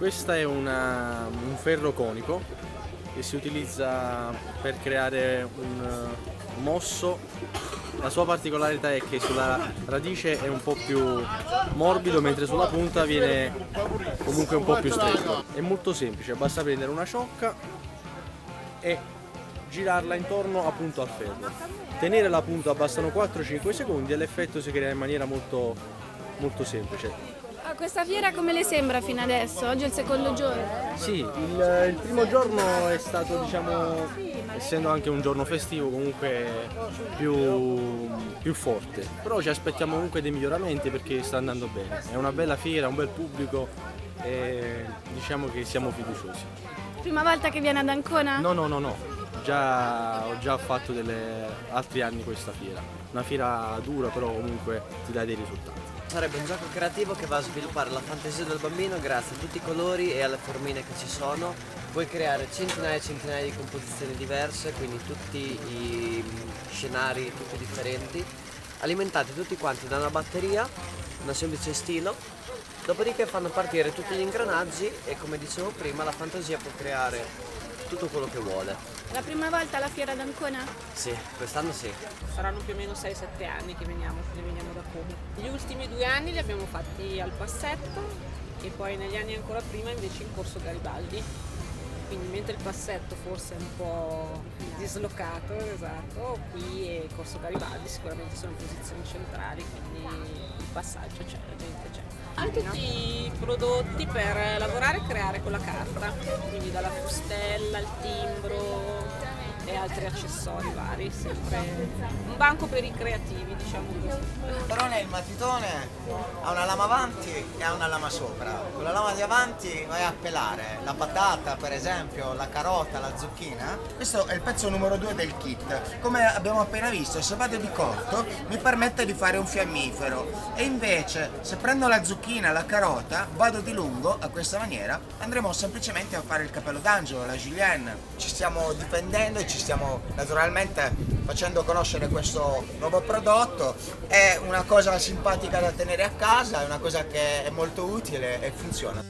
Questo è un ferro conico che si utilizza per creare un mosso. La sua particolarità è che sulla radice è un po' più morbido, mentre sulla punta viene comunque un po' più stretto. È molto semplice, basta prendere una ciocca e girarla intorno appunto al ferro. Tenere la punta bastano 4-5 secondi e l'effetto si crea in maniera molto semplice. Questa fiera come le sembra fino adesso? Oggi è il secondo giorno. Sì, il primo giorno è stato, diciamo, essendo anche un giorno festivo, comunque più forte. Però ci aspettiamo comunque dei miglioramenti perché sta andando bene. È una bella fiera, un bel pubblico e diciamo che siamo fiduciosi. Prima volta che viene ad Ancona? No. Ho già fatto altri anni questa fiera. Una fiera dura, però comunque ti dà dei risultati. Sarebbe un gioco creativo che va a sviluppare la fantasia del bambino grazie a tutti i colori e alle formine che ci sono. Puoi creare centinaia e centinaia di composizioni diverse, quindi tutti i scenari tutti differenti, alimentati tutti quanti da una batteria, una semplice stilo. Dopodiché fanno partire tutti gli ingranaggi e, come dicevo prima, la fantasia può creare tutto quello che vuole. La prima volta alla fiera d'Ancona? Sì, quest'anno sì. Saranno più o meno 6-7 anni che veniamo da Como. Gli ultimi 2 anni li abbiamo fatti al Passetto e poi negli anni ancora prima invece in Corso Garibaldi. Quindi mentre il Passetto forse è un po' dislocato, esatto, qui è Corso Garibaldi, sicuramente sono posizioni centrali, quindi il passaggio c'è, la gente c'è. Tutti i prodotti per lavorare e creare con la carta, quindi dalla fustella al timbro e altri accessori vari, sempre un banco per i creativi, diciamo così. Il matitone ha una lama avanti e ha una lama sopra. Con la lama di avanti vai a pelare la patata, per esempio, la carota, la zucchina. Questo è il pezzo numero 2 del kit. Come abbiamo appena visto, se vado di corto mi permette di fare un fiammifero e invece se prendo la zucchina, la carota, vado di lungo a questa maniera, andremo semplicemente a fare il cappello d'angelo, la julienne. Ci stiamo difendendo e ci stiamo naturalmente facendo conoscere questo nuovo prodotto. È una cosa simpatica da tenere a casa, è una cosa che è molto utile e funziona.